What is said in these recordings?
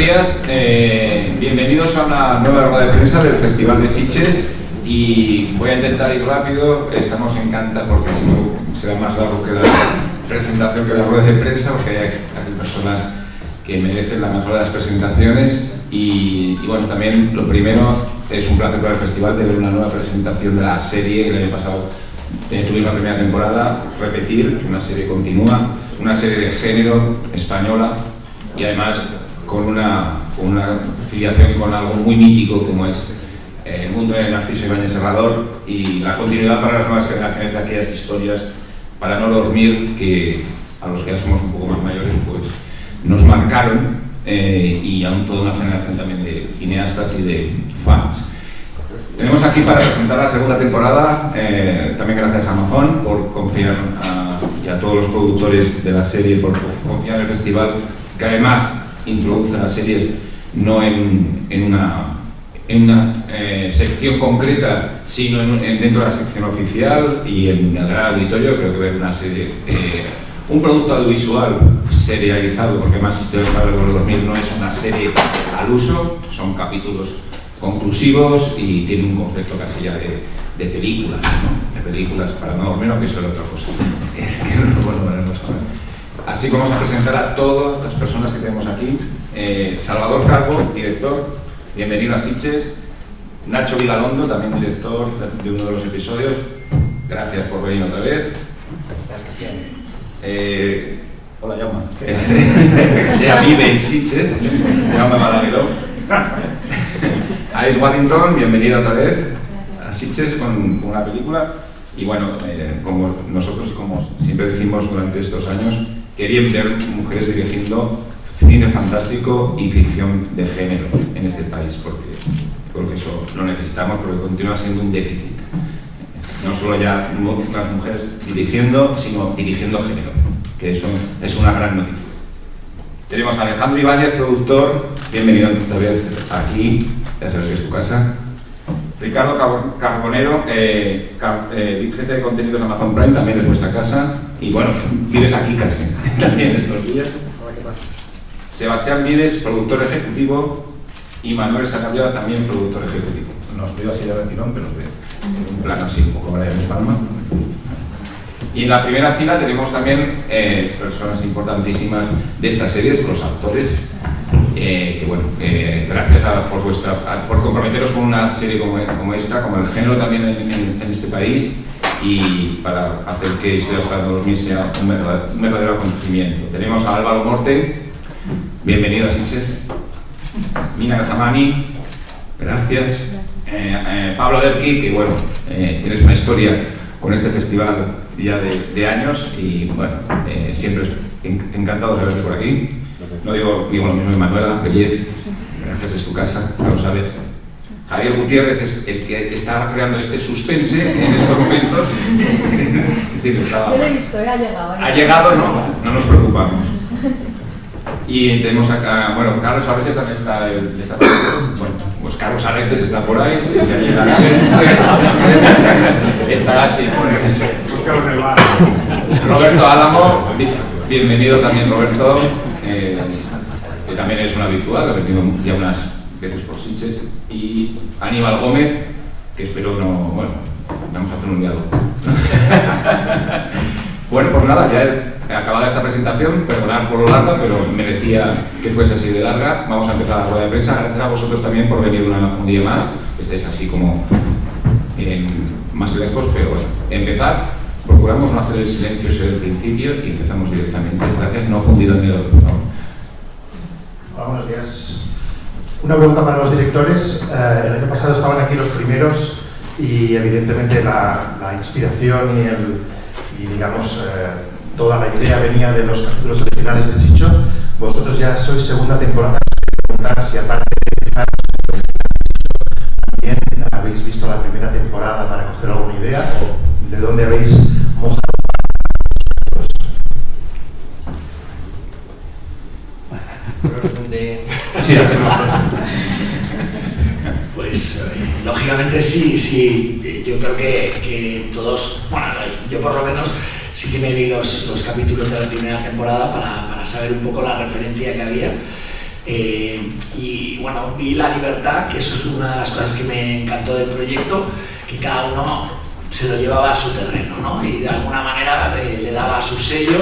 días, bienvenidos a una nueva rueda de prensa del Festival de Sitges y voy a intentar ir rápido, estamos encantados porque si no será más largo que la presentación que la rueda de prensa, porque hay personas que merecen la mejor de las presentaciones y bueno, también lo primero es un placer para el festival tener una nueva presentación de la serie que el año pasado tuvimos la primera temporada, repetir, una serie continua, una serie de género española y además con una filiación con algo muy mítico como es el mundo de Narciso Ibáñez Serrador y la continuidad para las nuevas generaciones de aquellas historias para no dormir que a los que ya somos un poco más mayores pues nos marcaron y aún toda una generación también de cineastas y de fans. Tenemos aquí para presentar la segunda temporada, también gracias a Amazon por confiar y a todos los productores de la serie por confiar en el festival, que además introduce las series no en una sección concreta, sino dentro de la sección oficial y en el gran auditorio. Creo que ver una serie, un producto audiovisual serializado, porque más Historias para el 2000 no es una serie al uso, son capítulos conclusivos y tiene un concepto casi ya de películas, ¿no? De películas para no dormir, aunque eso es otra cosa, que no es bueno vernos ahora. Así que vamos a presentar a todas las personas que tenemos aquí. Salvador Calvo, director, bienvenido a Sitges. Nacho Vigalondo, también director de uno de los episodios. Gracias por venir otra vez. Hola, Jaume. Ya vive en Sitges. Jaume Balagueró. Alice Waddington, bienvenida otra vez a Sitges con una película. Y bueno, como nosotros, como siempre decimos durante estos años, querían ver mujeres dirigiendo cine fantástico y ficción de género en este país, porque eso lo necesitamos, porque continúa siendo un déficit. No solo ya las mujeres dirigiendo, sino dirigiendo género, que eso es una gran noticia. Tenemos a Alejandro Ibáñez, productor, bienvenido otra vez aquí, ya sabes que es tu casa. Ricardo Carbonero, jefe de contenidos de Amazon Prime, también es vuestra casa. Y bueno, vives aquí casi, también estos días. Sebastián Vides, productor ejecutivo, y Manuel Sacabella, también productor ejecutivo. Nos pido así de retirón, pero en un plano así, un poco Brian de Palma. Y en la primera fila tenemos también personas importantísimas de estas series, los actores. Que bueno, gracias por comprometeros con una serie como esta, como el género también en este país y para hacer que Historias para el 2000 sea un verdadero acontecimiento. Tenemos a Álvaro Morte, bienvenido a Sitges. Mina Zamani, gracias. Pablo Derqui, que bueno, tienes una historia con este festival ya de años y bueno, siempre encantado de verte por aquí. No digo lo mismo de Manuela, Pellez, gracias, es tu casa, vamos a ver. Javier Gutiérrez es el que está creando este suspense en estos momentos. Es decir, yo lo he visto, ha llegado. Ha llegado, no nos preocupamos. Y tenemos acá, bueno, Carlos Areces también está por ahí. Bueno, pues Carlos Areces está por ahí, ya llegará. Estará así. Roberto Álamo, bienvenido también, Roberto. Que también es un habitual, ha venido ya unas veces por Sitges, y Aníbal Gómez, que espero bueno, vamos a hacer un diálogo. Bueno, pues nada, ya acabada esta presentación, perdonad por lo larga, pero merecía que fuese así de larga. Vamos a empezar la rueda de prensa. Gracias a vosotros también por venir un día más, estéis así como más lejos, pero bueno, empezar. Procuramos no hacer el silencio desde el principio y empezamos directamente. Gracias, no fundido en el por favor. Hola, buenos días. Una pregunta para los directores. El año pasado estaban aquí los primeros y evidentemente la inspiración y digamos toda la idea venía de los capítulos originales de Chicho. Vosotros ya sois segunda temporada. Preguntar si aparte de también habéis visto la primera temporada para coger alguna idea o de dónde habéis mojado. Sí, hacemos eso. Pues lógicamente sí, yo creo que todos, bueno, yo por lo menos sí que me vi los capítulos de la primera temporada para saber un poco la referencia que había. Y bueno, vi la libertad, que eso es una de las cosas que me encantó del proyecto, que cada uno se lo llevaba a su terreno, ¿no? Y de alguna manera le daba su sello,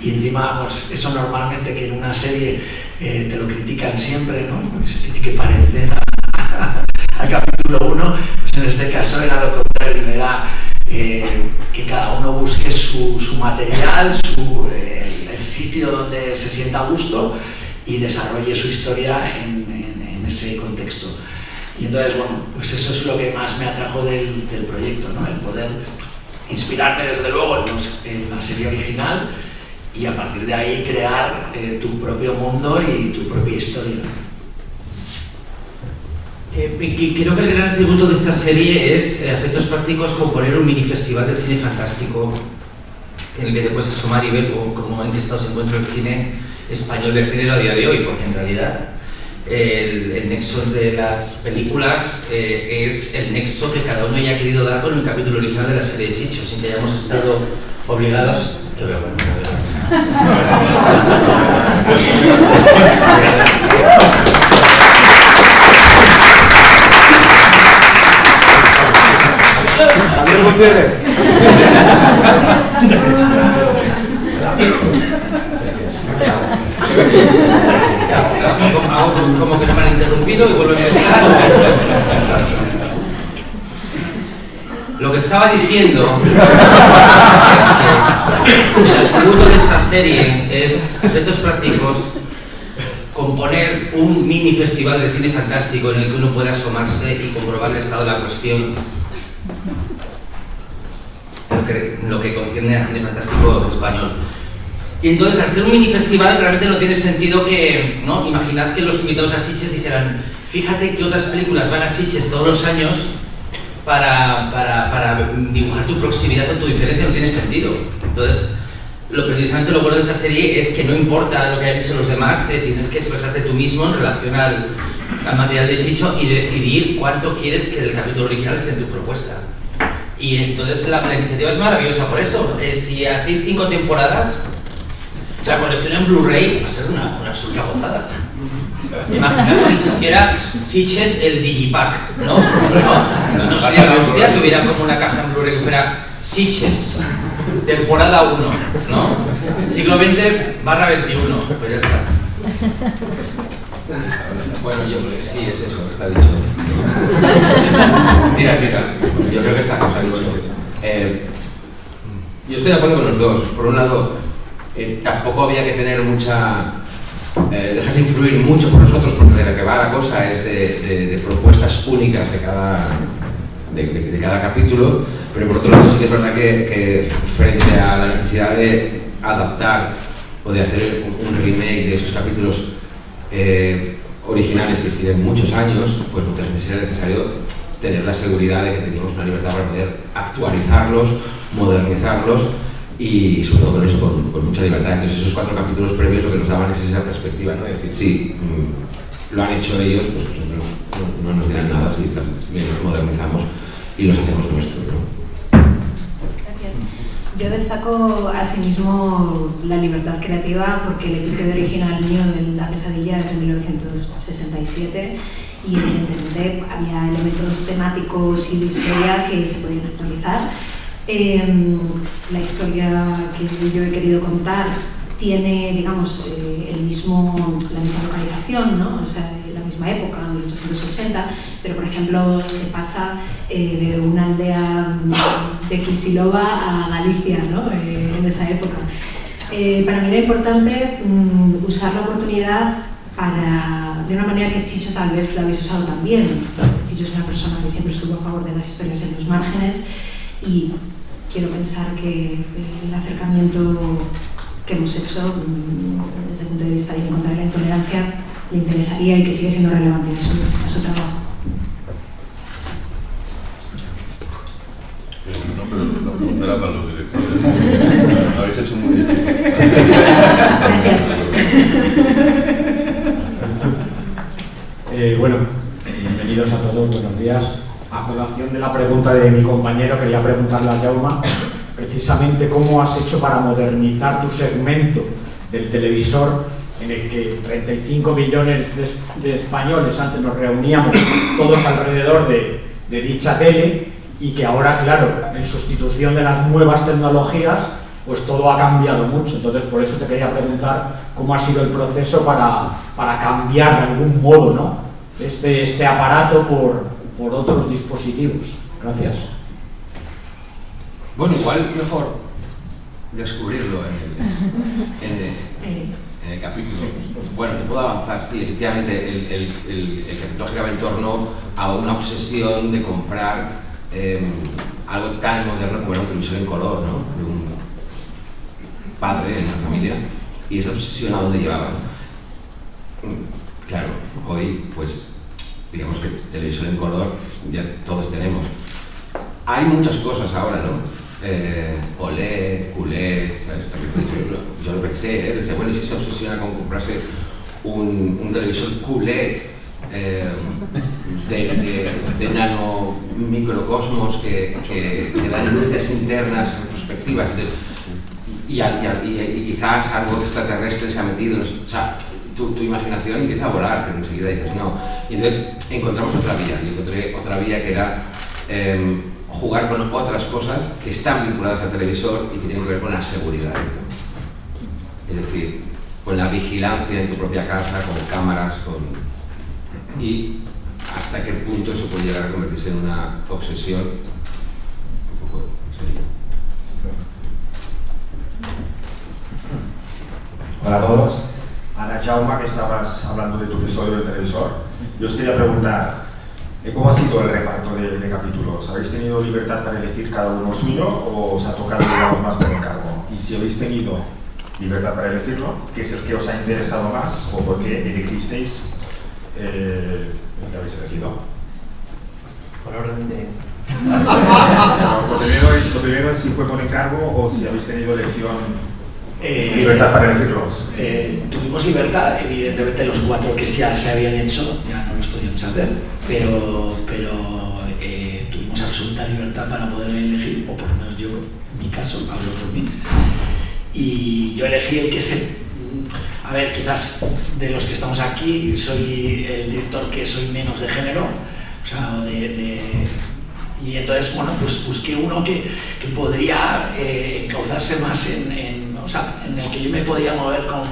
y encima pues eso normalmente que en una serie te lo critican siempre, ¿no? Porque se tiene que parecer al capítulo 1, pues en este caso era lo contrario, era que cada uno busque su material, el sitio donde se sienta a gusto y desarrolle su historia en ese contexto. Y entonces, bueno, pues eso es lo que más me atrajo del proyecto, ¿no? El poder inspirarme desde luego en la serie original y a partir de ahí crear tu propio mundo y tu propia historia. Creo que el gran atributo de esta serie es efectos prácticos, componer un mini festival de cine fantástico en el que te puedes asomar y ver cómo en qué estado se encuentra el cine español de género a día de hoy, porque en realidad el nexo entre las películas es el nexo que cada uno haya querido dar con el capítulo original de la serie de Chicho, sin que hayamos estado obligados. Javier Gutiérrez. Hago como que no me han interrumpido y vuelvo a estar. Lo que estaba diciendo es que el atributo de esta serie es efectos prácticos, componer un mini festival de cine fantástico en el que uno pueda asomarse y comprobar el estado de la cuestión, lo que concierne al cine fantástico español. Y entonces, al ser un mini festival, realmente no tiene sentido que, ¿no? Imaginad que los invitados a Sitges dijeran: fíjate que otras películas van a Sitges todos los años para dibujar tu proximidad con tu diferencia, no tiene sentido. Entonces, precisamente lo bueno de esta serie es que no importa lo que hayan hecho los demás, tienes que expresarte tú mismo en relación al material de Chicho y decidir cuánto quieres que el capítulo original esté en tu propuesta. Y entonces la iniciativa es maravillosa por eso. Si hacéis 5 temporadas, la colección en Blu-ray va a ser una absoluta gozada. Imaginad que existiera Sitges el Digipack, ¿no? No sería la hostia que hubiera como una caja en Blu-ray que fuera Sitges, temporada 1, ¿no? Siglo XX/XXI, pues ya está. Bueno, yo creo que sí, es eso, está dicho. Tira. Yo creo que está dicho. Yo estoy de acuerdo con los dos. Por un lado, tampoco había que tener mucha... dejarse influir mucho por nosotros, porque de lo que va la cosa es de propuestas únicas de cada capítulo, pero por otro lado sí que es verdad que frente a la necesidad de adaptar o de hacer un remake de esos capítulos originales que tienen muchos años, pues muchas veces era necesario tener la seguridad de que teníamos una libertad para poder actualizarlos, modernizarlos y sobre todo con eso, con mucha libertad. Entonces esos 4 capítulos previos lo que nos daban es esa perspectiva, ¿no? Es decir, sí, lo han hecho ellos, pues nosotros no nos dirán nada, si también los modernizamos y los hacemos nuestros, ¿no? Gracias. Yo destaco asimismo la libertad creativa porque el episodio original mío de La pesadilla es de 1967 y evidentemente había elementos temáticos y de historia que se podían actualizar. La historia que yo he querido contar tiene, digamos, la misma localización, ¿no? O sea, la misma época, 1880, pero por ejemplo se pasa de una aldea de Kisilova a Galicia, ¿no? En esa época. Para mí era importante usar la oportunidad de una manera que Chicho tal vez la habéis usado también. Chicho es una persona que siempre estuvo a favor de las historias en los márgenes y quiero pensar que el acercamiento que hemos hecho desde el punto de vista de encontrar la intolerancia le interesaría y que sigue siendo relevante a su trabajo. No, pero la pregunta era para los directores. Lo habéis hecho muy bien. Bueno, bienvenidos a todos, buenos días. A colación de la pregunta de mi compañero, quería preguntarle a Jaume precisamente cómo has hecho para modernizar tu segmento del televisor en el que 35 millones de españoles antes nos reuníamos todos alrededor de dicha tele, y que ahora, claro, en sustitución de las nuevas tecnologías, pues todo ha cambiado mucho. Entonces, por eso te quería preguntar cómo ha sido el proceso para cambiar de algún modo, ¿no?, este aparato por otros dispositivos. Gracias. Bueno, igual mejor descubrirlo en el capítulo. Bueno, te puedo avanzar, sí, efectivamente el capítulo giraba en torno a una obsesión de comprar algo tan moderno como era un televisor en color, ¿no?, de un padre en una familia, y esa obsesión a dónde llevaba. Claro, hoy, pues, digamos que televisor en color ya todos tenemos. Hay muchas cosas ahora, ¿no? OLED, QLED, yo lo pensé, decía, bueno, ¿y si se obsesiona con comprarse un televisor QLED de nano microcosmos que dan luces internas retrospectivas? Entonces, y quizás algo extraterrestre se ha metido, o sea, tu imaginación empieza a volar, pero enseguida dices no. Y entonces encontramos otra vía, y encontré otra vía que era jugar con otras cosas que están vinculadas al televisor y que tienen que ver con la seguridad. Es decir, con la vigilancia en tu propia casa, con cámaras, y hasta qué punto eso puede llegar a convertirse en una obsesión un poco seria. Hola a todos. Ana Jauma, que estabas hablando de tu episodio del televisor. Yo os quería preguntar, ¿cómo ha sido el reparto de capítulos? ¿Habéis tenido libertad para elegir cada uno suyo o os ha tocado, digamos, más por encargo? Y si habéis tenido libertad para elegirlo, ¿qué es el que os ha interesado más o por qué elegisteis el que habéis elegido? Por orden de... Lo primero es si fue por encargo o si habéis tenido libertad para elegirlos. Tuvimos libertad, evidentemente los 4 que ya se habían hecho ya no los podíamos hacer, pero tuvimos absoluta libertad para poder elegir, o por lo menos yo, en mi caso, hablo por mí, y yo elegí el que a ver, quizás de los que estamos aquí soy el director que soy menos de género, o sea, y entonces, bueno, pues busqué uno que podría encauzarse más o sea, en el que yo me podía mover con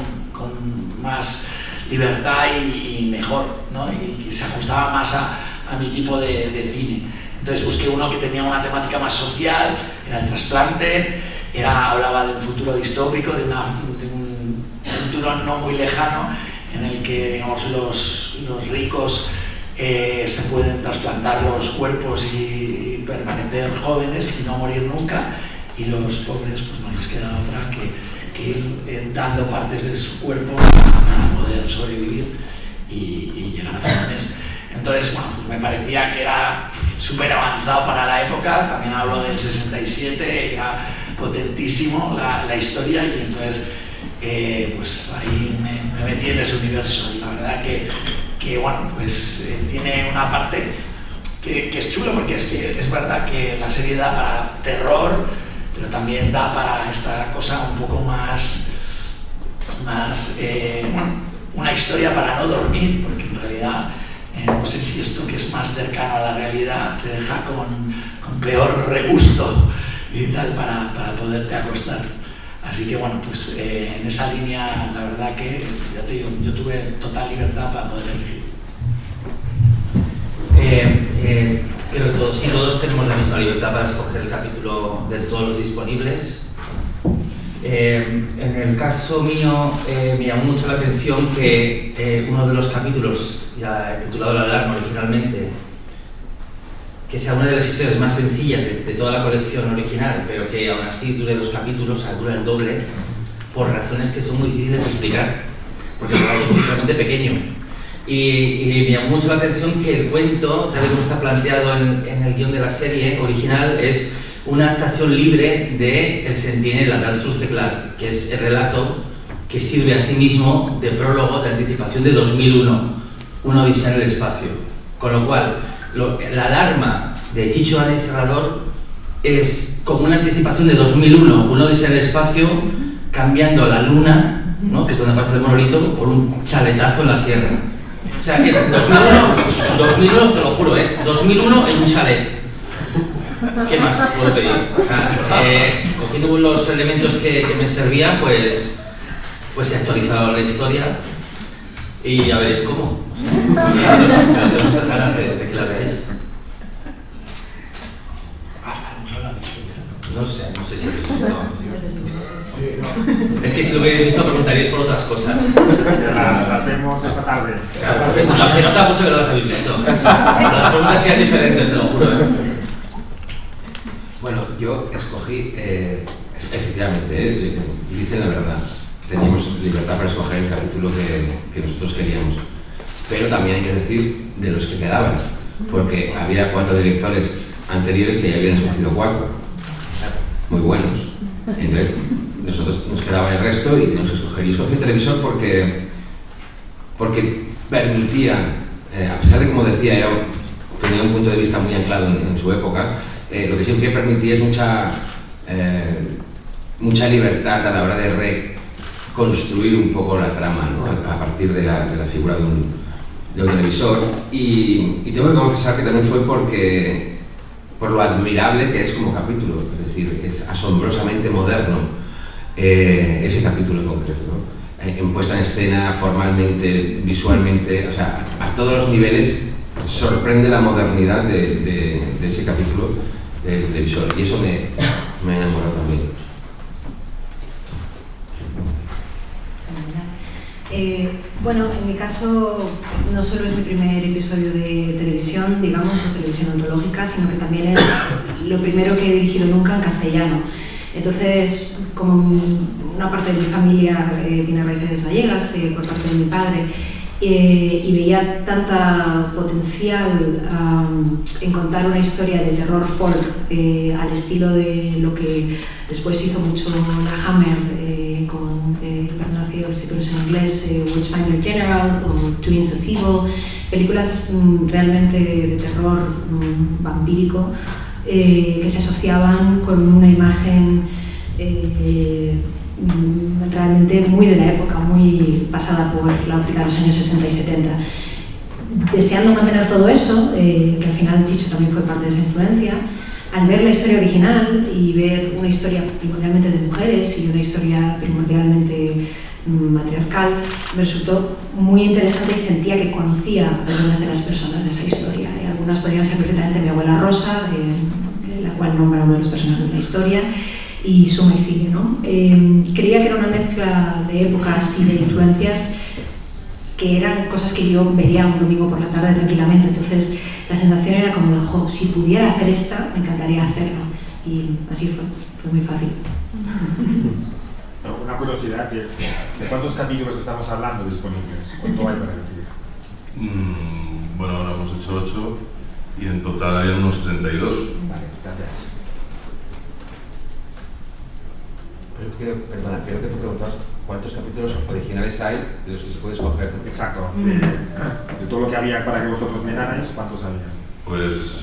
más libertad y mejor, ¿no? Y que se ajustaba más a mi tipo de cine. Entonces busqué uno que tenía una temática más social, era el trasplante, hablaba de un futuro distópico, de un futuro no muy lejano, en el que, digamos, los ricos se pueden trasplantar los cuerpos y permanecer jóvenes y no morir nunca, y los pobres pues no les queda otra que ir dando partes de su cuerpo para poder sobrevivir y llegar a fin de mes. Entonces, bueno, pues me parecía que era súper avanzado para la época, también hablo del 67, era potentísimo la historia, y entonces pues ahí me metí en ese universo, y la verdad que bueno, pues tiene una parte que es chulo, porque es verdad que la serie da para terror, pero también da para esta cosa un poco más bueno, una historia para no dormir, porque en realidad no sé si esto, que es más cercano a la realidad, te deja con peor regusto y tal para poderte acostar. Así que bueno, pues en esa línea la verdad que ya te digo, yo tuve total libertad para poder elegir. Creo que todos tenemos la misma libertad para escoger el capítulo de todos los disponibles. En el caso mío me llamó mucho la atención que uno de los capítulos, ya titulado La Alarma originalmente, que sea una de las historias más sencillas de toda la colección original, pero que aún así dure 2 capítulos, o sea, dura el doble, por razones que son muy difíciles de explicar, porque el relato es muy realmente pequeño. Y me llamó mucho la atención que el cuento, tal y como está planteado en el guión de la serie original, es una adaptación libre de El Centinela, de Arthur C. Clarke, que es el relato que sirve a sí mismo de prólogo de anticipación de 2001, Una odisea en el espacio. Con lo cual, La Alarma de Chicho Ana y Serrador es como una anticipación de 2001, Una odisea en el espacio, cambiando la luna ¿no? Que es donde aparece el monolito, por un chaletazo en la sierra. O sea, que es 2001, te lo juro, es 2001 en un chalet. ¿Qué más puedo pedir? Cogiendo los elementos que me servían, pues he actualizado la historia y ya veréis cómo. Tengo muchas ganas de que la veáis. No sé si habéis visto. Es que si lo hubierais visto preguntaríais por otras cosas. Las vemos esta tarde. Claro, eso no se nota mucho que no las habéis visto. Las preguntas sean diferentes, te lo juro. Bueno, yo escogí, efectivamente, dicen la verdad, teníamos libertad para escoger el capítulo que nosotros queríamos, pero también hay que decir de los que quedaban, porque había 4 directores anteriores que ya habían escogido 4, muy buenos, entonces nosotros nos quedaba el resto y teníamos que escoger. Y escogí el televisor porque permitía, a pesar de, como decía, tenía un punto de vista muy anclado en su época, lo que siempre permitía es mucha libertad a la hora de reconstruir un poco la trama, ¿no? A partir de la figura de un televisor. Y tengo que confesar que también fue por lo admirable que es como capítulo, es decir, es asombrosamente moderno ese capítulo en concreto, ¿no? En puesta en escena, formalmente, visualmente, o sea, a todos los niveles sorprende la modernidad de ese capítulo del televisor, y eso me enamoró también. Bueno, en mi caso no solo es mi primer episodio de televisión, digamos, o televisión ontológica, sino que también es lo primero que he dirigido nunca en castellano. Entonces, como una parte de mi familia tiene raíces gallegas, por parte de mi padre, y veía tanta potencial en contar una historia de terror folk al estilo de lo que después hizo mucho la Hammer con, perdón, hacía los títulos en inglés, Witchfinder General o Twins of Evil, películas realmente de terror vampírico que se asociaban con una imagen realmente muy de la época, muy pasada por la óptica de los años 60 y 70. Deseando mantener todo eso, que al final Chicho también fue parte de esa influencia, al ver la historia original y ver una historia primordialmente de mujeres y una historia primordialmente matriarcal, me resultó muy interesante y sentía que conocía a algunas de las personas de esa historia. Algunas podrían ser perfectamente mi abuela Rosa, la cual nombra a uno de los personajes de la historia, y suma y sigue, ¿no? Creía que era una mezcla de épocas y de influencias que eran cosas que yo vería un domingo por la tarde tranquilamente. Entonces la sensación era como de, jo, si pudiera hacer esta, me encantaría hacerlo. Y así fue muy fácil. Una curiosidad, ¿de cuántos capítulos estamos hablando disponibles? ¿Cuánto hay para elegir? Bueno, ahora hemos hecho 8 y en total hay unos 32. Vale, gracias. Pero creo que tú preguntas cuántos capítulos originales hay de los que se puede escoger, ¿no? Exacto. De todo lo que había para que vosotros mirarais, ¿cuántos había? Pues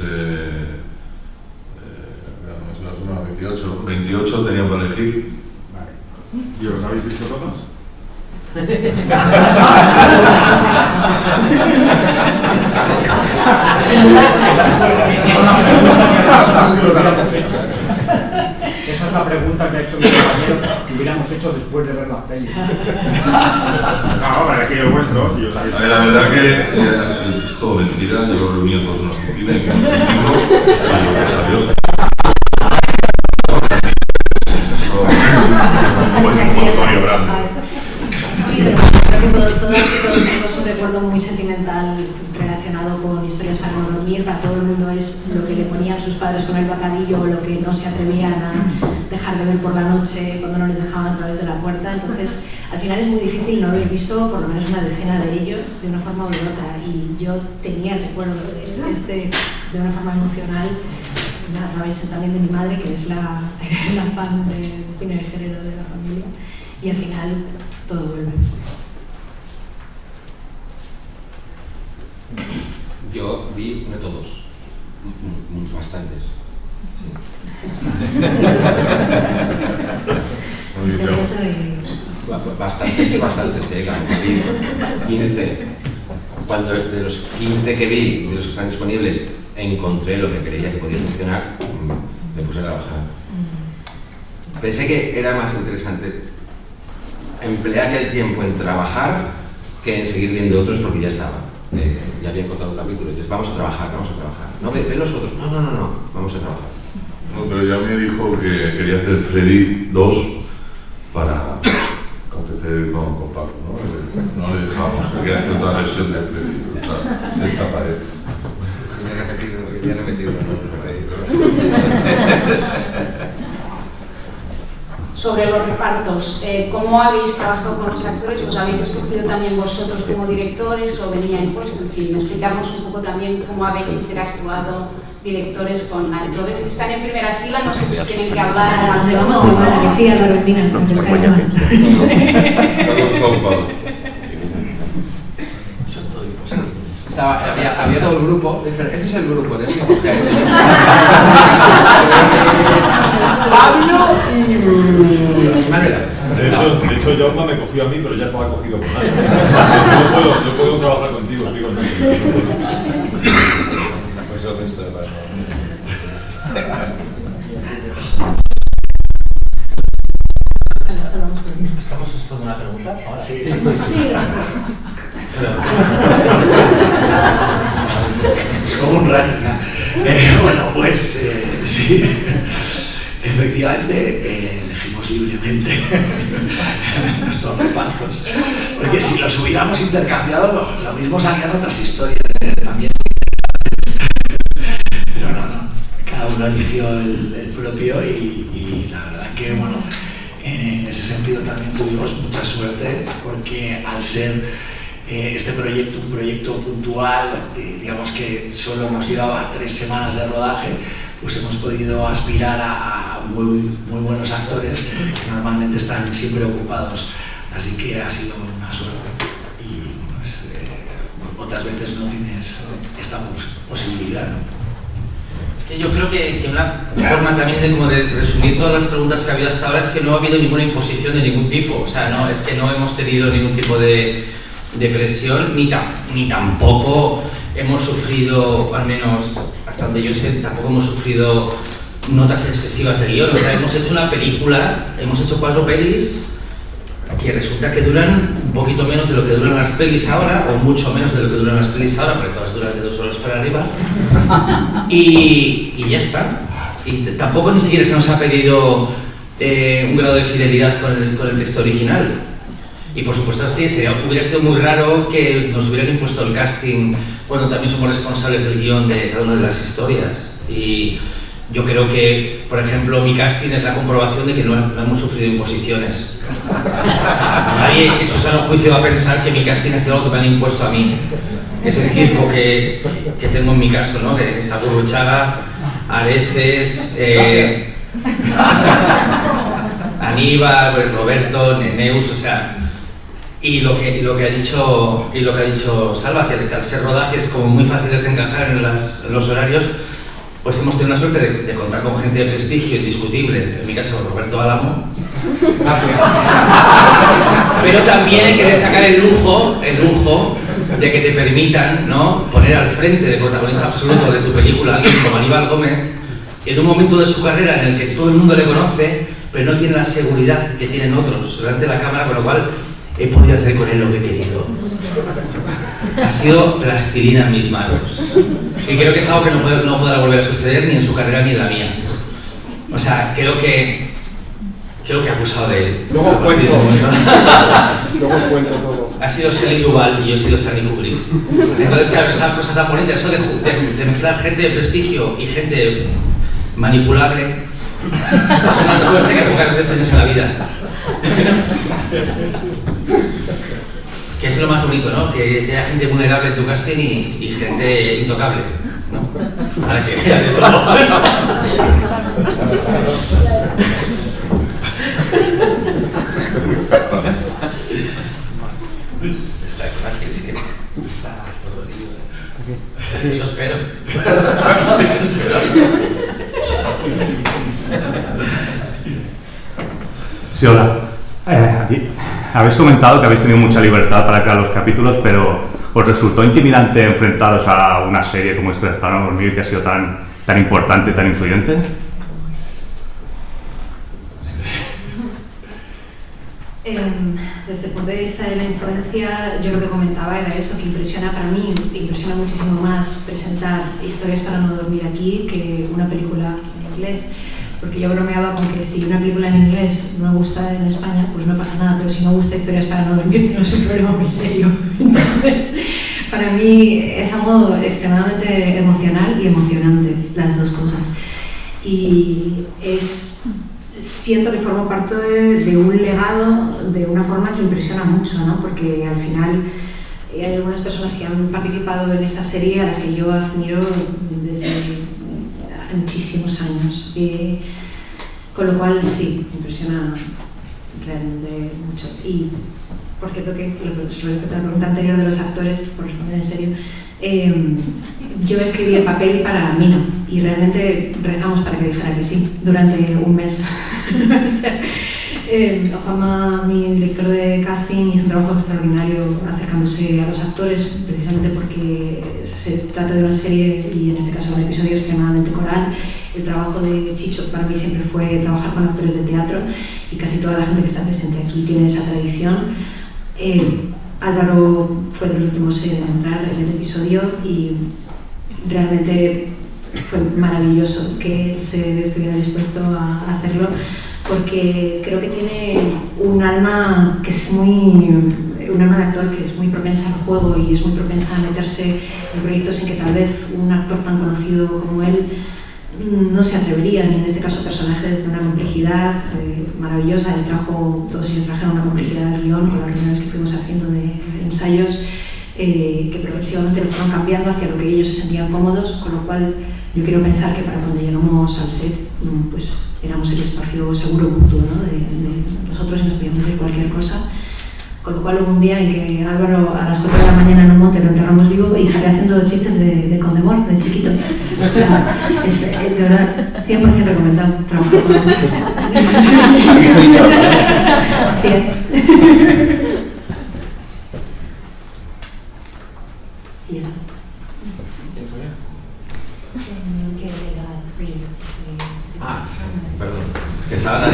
28 tenían para elegir. Vale. ¿Y os habéis visto todos? Esa es la pregunta que ha hecho mi compañero, que hubiéramos hecho después de ver las pelis. No, para que el vuestro, si os habéis... La verdad que es todo mentira. Yo lo reuní a todos en una oficina y fuimos gracias a Dios. Creo que todos tenemos un recuerdo muy sentimental relacionado con historias para no dormir. Para todo el mundo es lo que le ponían sus padres con el bocadillo o lo que no se atrevían a dejar de ver por la noche cuando no les dejaban a través de la puerta. Entonces, al final es muy difícil no haber visto por lo menos una decena de ellos de una forma u otra. Y yo tenía el recuerdo de una forma emocional a través también de mi madre, que es la fan de Pino de Género de la familia. Y al final todo vuelve. Yo vi, no todos, bastantes. Sí. Misterioso y Bastantes, han salido 15. Cuando de los 15 que vi, de los que están disponibles, encontré lo que creía que podía funcionar, me puse a trabajar. Pensé que era más interesante emplear el tiempo en trabajar que en seguir viendo otros, porque ya estaba. Ya había encontrado un capítulo, entonces vamos a trabajar. No, ve los otros. No, vamos a trabajar. No, pero ya me dijo que quería hacer Freddy 2 para competir con Paco, ¿no? No le dejamos, quería hacer otra versión de Freddy, esta pared. Quería repetirlo, Sobre los repartos, ¿cómo habéis trabajado con los actores? ¿Os habéis escogido también vosotros como directores o venía impuesto? En fin, explicarnos un poco también cómo habéis interactuado directores con actores que están en primera fila, no sé si tienen que hablar. Nos llevamos muy mal, que sí, Álvaro Espina, aunque os caiga mal. Había todo el grupo, pero ese es el grupo, de Pablo y Manuela. De hecho, Jaume me cogió a mí, pero ya estaba cogido con nadie. Yo puedo trabajar contigo, digo. ¿Estamos respondiendo una pregunta ahora? Sí. Es como un running. Bueno, pues sí, efectivamente elegimos libremente nuestros repartos, porque si los hubiéramos intercambiado lo mismo salían otras historias también, pero no, cada uno eligió el propio y la verdad que bueno, en ese sentido también tuvimos mucha suerte, porque al ser este proyecto, un proyecto puntual, digamos que solo nos llevaba 3 semanas de rodaje, pues hemos podido aspirar a muy buenos actores que normalmente están siempre ocupados, así que ha sido una suerte y pues, otras veces no tienes esta posibilidad, ¿no? Es que yo creo que una forma también de resumir todas las preguntas que ha habido hasta ahora es que no ha habido ninguna imposición de ningún tipo, o sea, no, es que no hemos tenido ningún tipo de presión, ni tampoco hemos sufrido, al menos hasta donde yo sé, tampoco hemos sufrido notas excesivas de guión. O sea, hemos hecho una película, hemos hecho 4 pelis que resulta que duran un poquito menos de lo que duran las pelis ahora, o mucho menos de lo que duran las pelis ahora, porque todas duran de 2 horas para arriba, y ya está. Y tampoco ni siquiera se nos ha pedido un grado de fidelidad con el texto original. Y por supuesto sí, hubiera sido muy raro que nos hubieran impuesto el casting cuando también somos responsables del guión de cada una de las historias. Y yo creo que, por ejemplo, mi casting es la comprobación de que no hemos sufrido imposiciones. Nadie en su sano juicio va a pensar que mi casting ha sido algo que me han impuesto a mí. Ese circo que tengo en mi caso, ¿no? Que está Gurruchaga, Areces, Aníbal, Roberto, Neus, o sea... Y lo que ha dicho Salva, que al ser rodajes como muy fáciles de encajar en los horarios, pues hemos tenido una suerte de contar con gente de prestigio indiscutible, en mi caso Roberto Álamo. Pero también hay que destacar el lujo de que te permitan, ¿no?, poner al frente de protagonista absoluto de tu película a alguien como Aníbal Gómez en un momento de su carrera en el que todo el mundo le conoce, pero no tiene la seguridad que tienen otros delante de la cámara, con lo cual he podido hacer con él lo que he querido. Ha sido plastilina en mis manos. Y creo que es algo que no podrá volver a suceder ni en su carrera ni en la mía. O sea, creo que he abusado de él. Luego cuento todo. Ha sido Shelley Duvall y yo he sido Stanley Kubrick. Entonces, claro, esa cosa tan bonita, eso de mezclar gente de prestigio y gente manipulable, es una suerte que pocas veces tienes en la vida. Que es lo más bonito, ¿no? Que haya gente vulnerable en tu casting y gente intocable, ¿no? Para que vea de todo. Está fácil, es que está todo digo. Eso espero. Eso espero. Sí, hola. habéis comentado que habéis tenido mucha libertad para crear los capítulos, pero ¿os resultó intimidante enfrentaros a una serie como Historias para no dormir, que ha sido tan importante, tan influyente? Desde el punto de vista de la influencia, yo lo que comentaba era eso, que impresiona para mí, impresiona muchísimo más presentar Historias para no dormir aquí que una película en inglés. Porque yo bromeaba con que si una película en inglés no gusta en España, pues no pasa nada, pero si no gusta Historias para no dormir, tenemos un problema muy serio. Entonces, para mí es algo extremadamente emocional y emocionante, las dos cosas. Y siento que formo parte de un legado de una forma que impresiona mucho, ¿no? Porque al final hay algunas personas que han participado en esta serie a las que yo admiro desde hace muchísimos años. Con lo cual, sí, impresiona realmente mucho. Y, por cierto, que respecto a la pregunta anterior de los actores, por responder en serio, yo escribí el papel para Mino y realmente rezamos para que dijera que sí durante un mes. O sea, Juanma, mi director de casting, hizo un trabajo extraordinario acercándose a los actores, precisamente porque se trata de una serie y en este caso un episodio extremadamente coral. El trabajo de Chicho para mí siempre fue trabajar con actores de teatro y casi toda la gente que está presente aquí tiene esa tradición. Álvaro fue de los últimos en entrar en el episodio y realmente fue maravilloso que él estuviera dispuesto a hacerlo, porque creo que tiene un alma de actor que es muy propensa al juego y es muy propensa a meterse en proyectos en que tal vez un actor tan conocido como él no se atreverían, y en este caso personajes de una complejidad maravillosa. Todos ellos trajeron una complejidad al guión con las reuniones que fuimos haciendo de ensayos que progresivamente lo fueron cambiando hacia lo que ellos se sentían cómodos, con lo cual yo quiero pensar que para cuando llegamos al set pues éramos el espacio seguro mutuo, ¿no? de nosotros y nos podíamos decir cualquier cosa. Con lo cual hubo un día en que Álvaro a las 4 de la mañana en un monte lo enterramos vivo y salió haciendo chistes de Condemor, de chiquito. O sea, es de verdad 100% recomendado trabajar con él. Así soy yo. Así es. Y ya. Perdón, es que estaba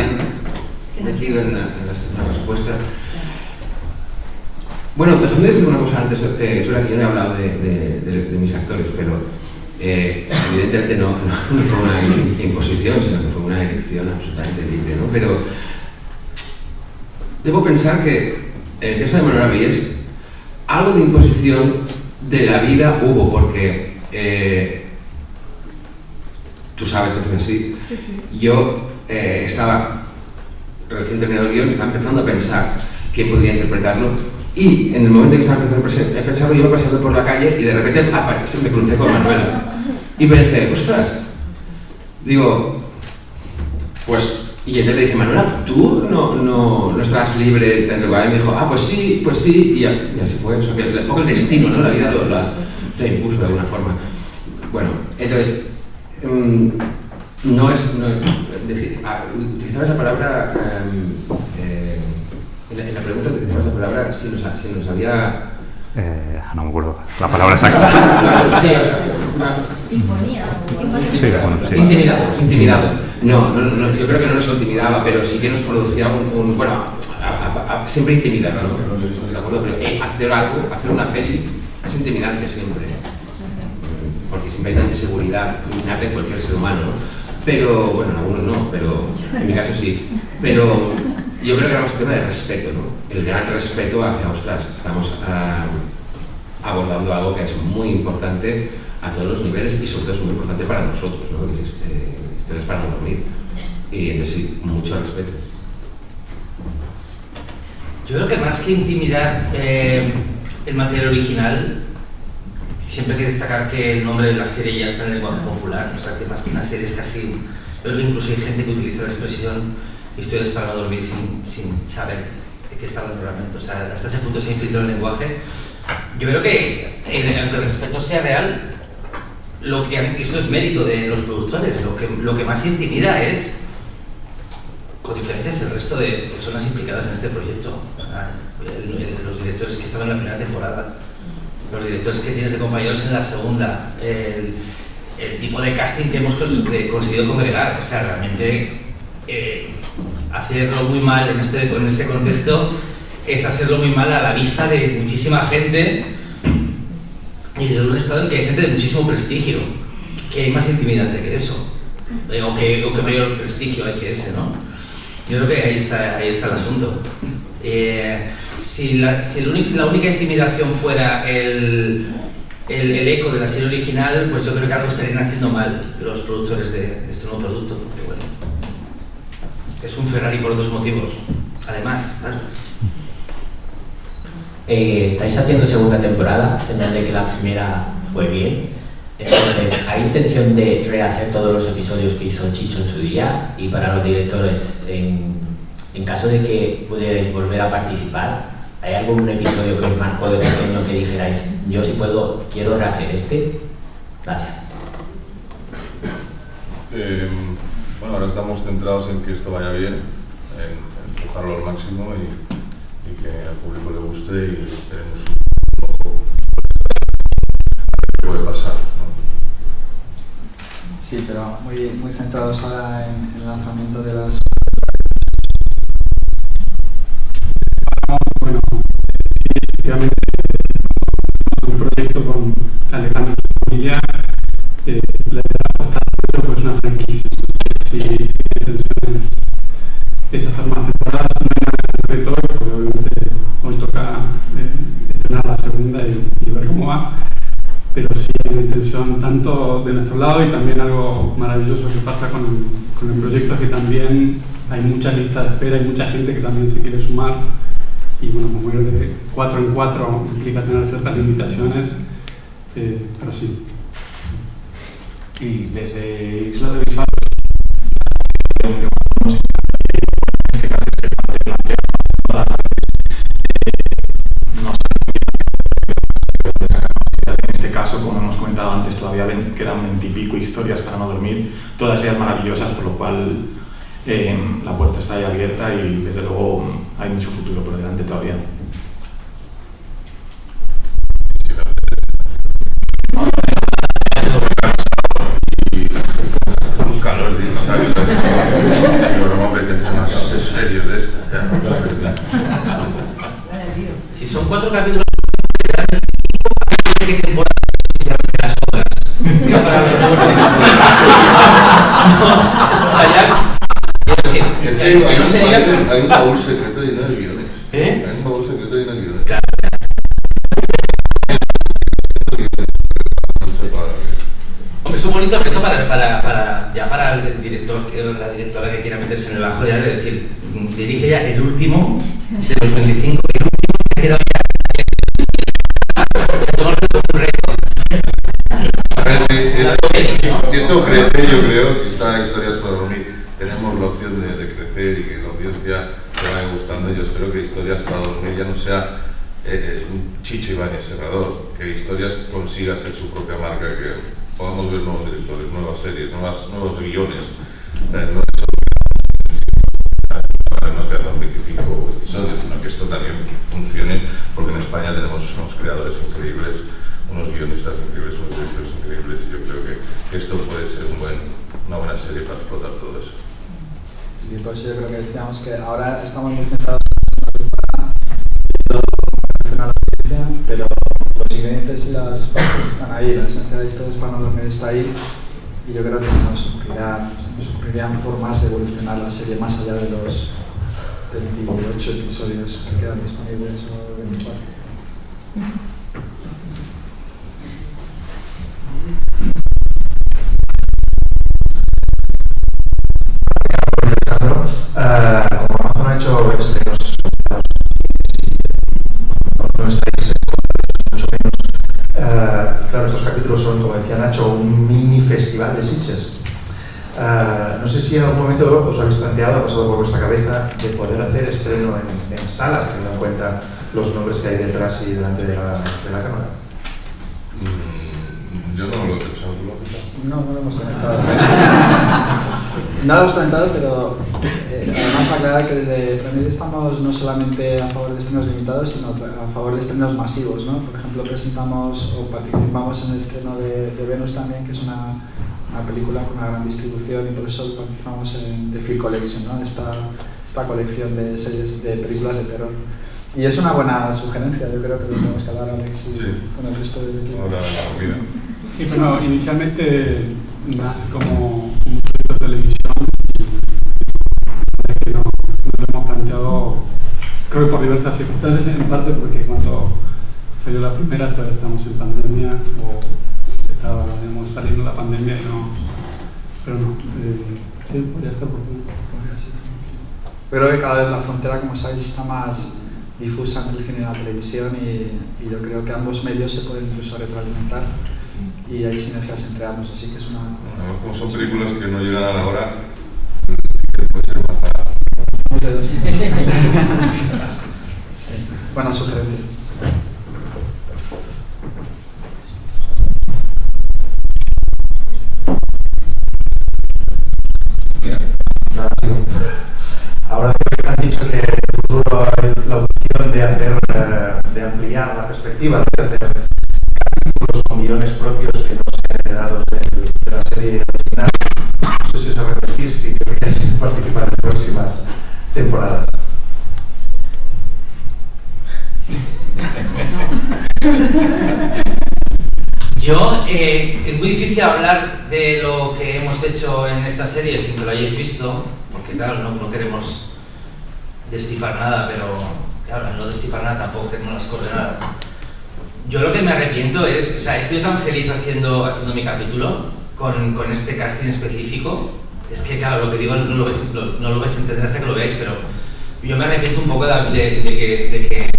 metido en la respuesta. Bueno, déjame decir una cosa antes, sobre la que yo no he hablado de mis actores, pero evidentemente no fue una imposición, sino que fue una elección absolutamente libre, ¿no? Pero debo pensar que en el caso de Manuel Avellés algo de imposición de la vida hubo, porque tú sabes que fue así. Yo estaba recién terminado el guión, estaba empezando a pensar quién podría interpretarlo. Y en el momento que estaba empezando a pensarlo, yo iba paseando por la calle y de repente me crucé con Manuela. Y pensé, ostras, digo, pues, y entonces le dije, Manuela, ¿tú no estás libre? Y me dijo, pues sí, y así fue. O sea, que un poco el destino, ¿no? La vida lo impuso de alguna forma. Bueno, entonces, decir, utilizabas la palabra... En la pregunta utilizabas la palabra si nos había... no me acuerdo la palabra exacta. Imponía. Sí, bueno, sí. Intimidado. No, yo creo que no nos intimidaba, pero sí que nos producía siempre intimidar, ¿no? ¿De acuerdo? Pero hacer algo, hacer una peli, es intimidante siempre. Porque siempre hay una inseguridad innata en cualquier ser humano, ¿no? Pero, bueno, en algunos no, pero en mi caso sí. Pero yo creo que era más un tema de respeto, ¿no? El gran respeto hacia, ostras, estamos abordando algo que es muy importante a todos los niveles y sobre todo es muy importante para nosotros, ¿no? Que es Historias para no dormir. Y entonces sí, mucho respeto. Yo creo que más que intimidar el material original, siempre hay que destacar que el nombre de la serie ya está en el lenguaje popular, o sea que más que una serie es casi... Pero incluso hay gente que utiliza la expresión Historias para no dormir sin saber de qué está hablando realmente, o sea, hasta ese punto se infiltró en el lenguaje. Yo creo que aunque el respeto sea real, esto es mérito de los productores, lo que más intimida es con diferencias el resto de personas implicadas en este proyecto. O sea, los directores que estaban en la primera temporada, los directores que tienes de compañeros en la segunda, el tipo de casting que hemos conseguido congregar. O sea, realmente hacerlo muy mal en este contexto es hacerlo muy mal a la vista de muchísima gente y desde un estado en que hay gente de muchísimo prestigio, que hay más intimidante que eso, o que mayor prestigio hay que ese, ¿no? Yo creo que ahí está el asunto. Si la única intimidación fuera el eco de la serie original, pues yo creo que algo estarían haciendo mal los productores de este nuevo producto, porque bueno, es un Ferrari por otros motivos, además, claro. Estáis haciendo segunda temporada, señal de que la primera fue bien. Entonces, ¿hay intención de rehacer todos los episodios que hizo Chicho en su día? Y para los directores, en caso de que pudierais volver a participar, ¿hay algún episodio que os marcó de pequeño que dijerais, yo si puedo, quiero rehacer este? Gracias. Bueno, ahora estamos centrados en que esto vaya bien, en empujarlo al máximo y que al público le guste y esperemos un poco qué puede pasar, ¿no? Sí, pero muy centrados ahora en el lanzamiento de las... Bueno, sí, efectivamente, un proyecto con Alejandro y su familia, la idea de apostar pues una franquicia. Si la intención es hacer más temporadas, no hay nada en concreto, porque obviamente hoy toca estrenar la segunda y ver cómo va, pero sí hay una intención tanto de nuestro lado y también algo maravilloso que pasa con el proyecto es que también hay mucha lista de espera, hay mucha gente que también se quiere sumar y bueno, como ir de 4 en 4 implica tener ciertas limitaciones, pero sí. Y desde Isla de Visual en este caso, como hemos comentado antes, todavía quedan 20 y pico historias para no dormir, todas ellas maravillosas, por lo cual la puerta está ahí abierta y desde luego hay mucho futuro por delante todavía. Un calor de dinosaurio también. Pero no me apetece más series de esta. Si son 4 capítulos, ¿qué temporada las obras? No para ver o sea, ya. Es decir, que no se diga que. Hay un baúl secreto lleno de guiones. ¿Eh? Hay un baúl secreto lleno de guiones. Claro. Hombre, es un bonito reto para el director o la directora que quiera meterse en el bajo de es decir, dirige ya el último de los 25, el último que ha quedado ya. Si esto crece, yo creo, si esta Historias para Dormir, tenemos la opción de crecer y que la audiencia te vaya gustando. Yo espero que Historias para Dormir ya no sea un Chicho Ibáñez Serrador, que Historias consiga ser su propia marca, que podamos ver nuevos directores, nuevas series, nuevos guiones, no quedan 25 episodios, sino que esto también funcione, porque en España tenemos unos creadores increíbles, unos guionistas increíbles, unos directores increíbles, y yo creo que esto puede ser una buena serie para explotar todo eso. Sí, pues yo creo que decíamos que ahora estamos muy centrados en la audiencia, pero los ingredientes y las bases están ahí, la esencia de Historias para no dormir está ahí, y yo creo que se nos ocurrirían formas de evolucionar la serie más allá de los 28 episodios que quedan disponibles o 24. Como Amazon ha hecho estrenos, no estáis mucho menos. Claro, estos capítulos son, como decía Nacho, un mini festival de Sitges. No sé si en algún momento os habéis planteado, ha pasado por vuestra cabeza, de poder hacer estreno en salas, teniendo en cuenta los nombres que hay detrás y delante de la cámara. Yo no lo he pensado, ¿tú lo has pensado? No lo hemos comentado. No lo hemos comentado, pero además aclarar que desde Remedy estamos no solamente a favor de estrenos limitados, sino a favor de estrenos masivos, ¿no? Por ejemplo, presentamos o participamos en el estreno de Venus también, que es una película con una gran distribución, y por eso participamos en The Fear Collection, ¿no? Esta colección de series de películas de terror. Y es una buena sugerencia, yo creo que lo tenemos que hablar, Alex, con el resto del equipo. Ahora la comida. Sí, bueno, inicialmente nace como un proyecto de televisión y no lo hemos planteado, creo que por diversas circunstancias, en parte porque cuando salió la primera todavía estamos en pandemia o estaba, digamos, saliendo la pandemia y no, pero no, sí, podría ser por qué. Creo que cada vez la frontera, como sabéis, está más difusa entre el cine y la televisión, y yo creo que ambos medios se pueden incluso retroalimentar y hay sinergias entre ambos, así que es una... Además, como son películas que no llegan a la hora, puede ser más barato. Buena sugerencia. Ahora que han dicho que en el futuro hay la opción de ampliar la perspectiva, de hacer capítulos con guiones propios que no sean heredados de la serie original, no sé si os arrepentís y queréis participar en próximas temporadas. Yo, es muy difícil hablar de lo que hemos hecho en esta serie sin que lo hayáis visto, porque claro, no queremos destipar nada, pero claro, al no destipar nada tampoco tenemos las coordenadas. Yo lo que me arrepiento es, o sea, he sido tan feliz haciendo mi capítulo con este casting específico, es que claro, lo que digo no lo vais a entender hasta que lo veáis, pero yo me arrepiento un poco de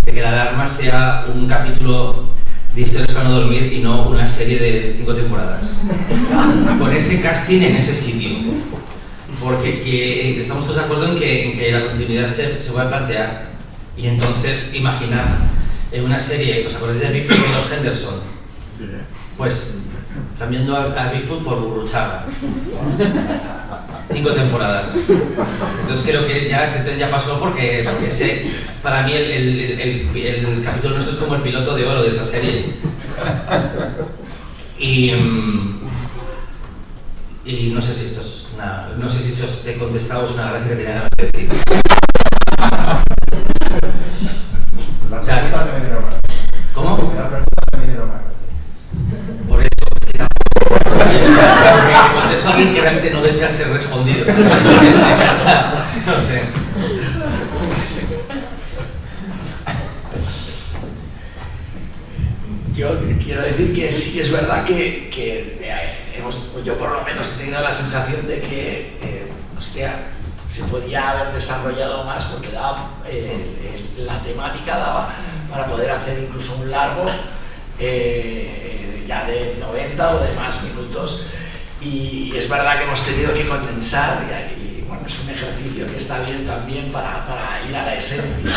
que La Alarma sea un capítulo de Historias para no dormir y no una serie de 5 temporadas. Con ese casting en ese sitio. Porque estamos todos de acuerdo en que la continuidad se puede plantear. Y entonces, imaginad una serie, ¿os acordáis de Bigfoot y los Henderson? Sí. Pues cambiando a Bigfoot por Burruchaga. 5 temporadas. Entonces creo que ya ese tren ya pasó porque para mí el capítulo nuestro es como el piloto de oro de esa serie. Y no sé si esto es no sé si esto te he contestado, es una gracia que tenía ganas de decir. La pregunta también era una gracia. ¿Cómo? La pregunta también era una gracia. Por eso, es que me contesto a alguien que realmente no desea ser respondido. No sé. Yo quiero decir que sí es verdad que yo por lo menos he tenido la sensación de que se podía haber desarrollado más porque daba, la temática daba para poder hacer incluso un largo ya de 90 o de más minutos, y es verdad que hemos tenido que condensar y bueno, es un ejercicio que está bien también para ir a la esencia,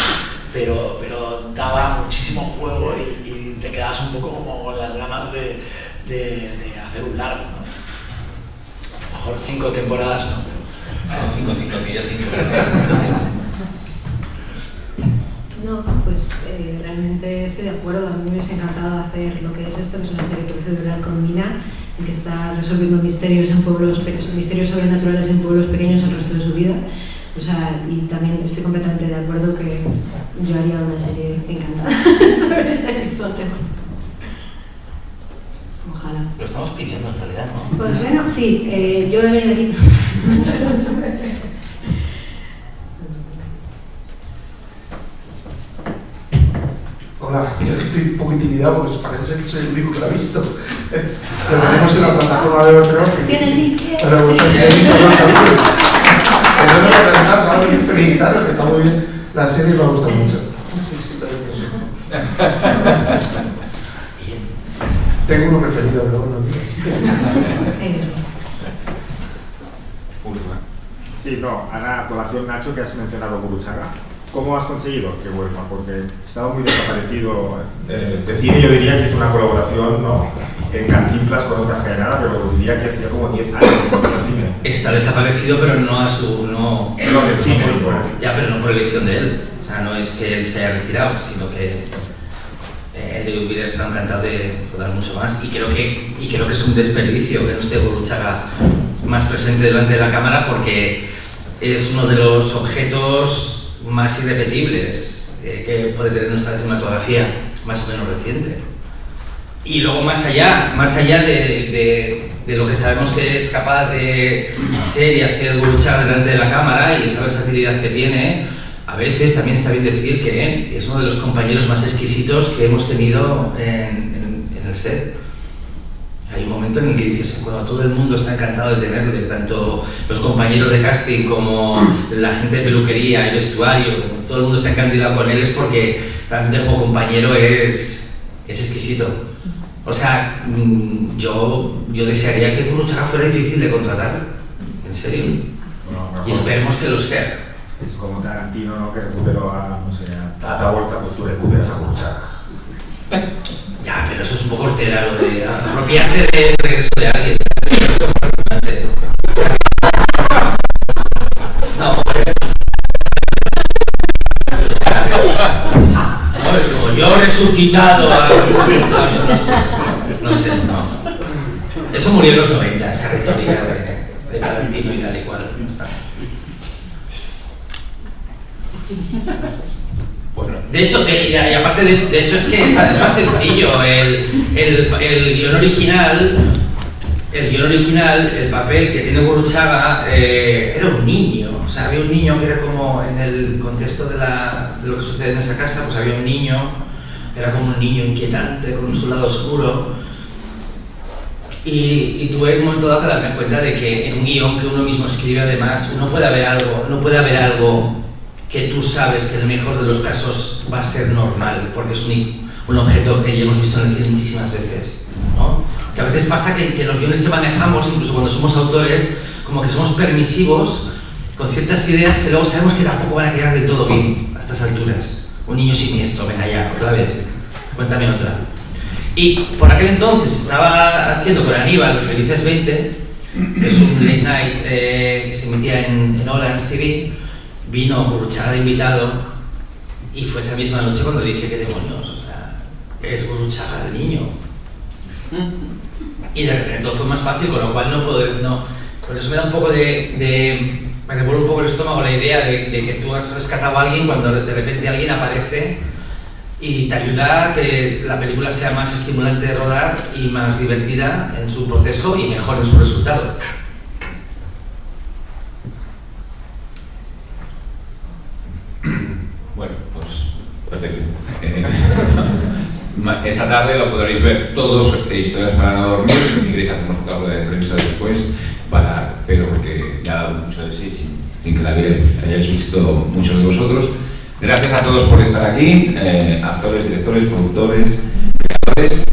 pero daba muchísimo juego y te quedabas un poco como con las ganas de hacer un largo, ¿no? A lo mejor 5 temporadas no, pero... 5, que ya 5. No, pues realmente estoy de acuerdo. A mí me hubiese encantado hacer lo que es esto, que es una serie procedural con Mina, en que está resolviendo misterios en pueblos, misterios sobrenaturales en pueblos pequeños el resto de su vida. O sea, y también estoy completamente de acuerdo que yo haría una serie encantada sobre este mismo tema. Ojalá. Lo estamos pidiendo en realidad, ¿no? Pues bueno, sí, yo he venido aquí. Hola, yo estoy un poco intimidado porque parece ser que soy el único que lo ha visto. Lo tenemos en la plataforma de Barcelona. Tiene el link. Pero bueno, he visto que lo está visto. Entonces, para presentar, solo quiero felicitaros, que está muy bien la serie y me ha gustado mucho. Tengo uno preferido, pero bueno. Sí, no, Ana, a colación, Nacho, que has mencionado Burruchaga. ¿Cómo has conseguido que vuelva? Porque estaba muy desaparecido de cine, yo diría que hizo una colaboración, ¿no? en Cantinflas conozco a General, pero diría que hacía como 10 años que no hacía cine. Está desaparecido, pero no a su... del cine, ya, pero no por elección de él. O sea, no es que él se haya retirado, sino que él hubiera estado encantado de rodar mucho más. Y creo que es un desperdicio que no esté Gurruchaga más presente delante de la cámara, porque es uno de los objetos más irrepetibles que puede tener nuestra cinematografía, más o menos reciente. Y luego más allá de lo que sabemos que es capaz de ser y hacer Gurruchaga delante de la cámara y esa versatilidad que tiene, a veces también está bien decir que es uno de los compañeros más exquisitos que hemos tenido en el set. Hay un momento en el que dices, cuando todo el mundo está encantado de tenerle, tanto los compañeros de casting como la gente de peluquería y vestuario, todo el mundo está encandilado con él, es porque realmente como compañero es exquisito. O sea, yo desearía que Gurruchaga fuera difícil de contratar, en serio. Y esperemos que lo sea. Es como Tarantino, ¿no? Que recuperó a Travolta, pues tú recuperas a Gurruchaga. Ya, pero eso es un poco hortera, lo de apropiarte del regreso de alguien. No, es como yo he resucitado a... No sé, no. Eso murió en los 90, esa retórica de Tarantino y tal y cual. No está. Bueno, de hecho, y aparte de hecho es que es más sencillo. El guión original, el papel que tiene Gurruchaga era un niño. O sea, había un niño que era como, en el contexto de lo que sucede en esa casa, pues había un niño, era como un niño inquietante, con su lado oscuro. Y tuve en un momento dado que darme cuenta de que en un guión que uno mismo escribe, además, no puede haber algo que tú sabes que en el mejor de los casos va a ser normal, porque es un objeto que ya hemos visto en el cine muchísimas veces, ¿no? Que a veces pasa que los guiones que manejamos, incluso cuando somos autores, como que somos permisivos con ciertas ideas que luego sabemos que tampoco van a quedar del todo bien a estas alturas. Un niño siniestro, venga ya, otra vez, cuéntame otra. Y por aquel entonces estaba haciendo con Aníbal Los Felices 20, que es un late night que se emitía en Orange TV. Vino Gurruchaga de invitado y fue esa misma noche cuando dije, ¿qué demonios? O sea, es Gurruchaga el niño. Y de repente todo fue más fácil, con lo cual no puedo... Por eso me da un poco me revuelve un poco el estómago la idea de que tú has rescatado a alguien cuando de repente alguien aparece y te ayuda a que la película sea más estimulante de rodar y más divertida en su proceso y mejor en su resultado. Bueno, pues perfecto. Esta tarde lo podréis ver todos Historias para no dormir. Si queréis hacemos un cabo de prensa después, pero porque ya ha dado mucho de sí sin que la hayáis visto muchos de vosotros. Gracias a todos por estar aquí, actores, directores, productores, creadores.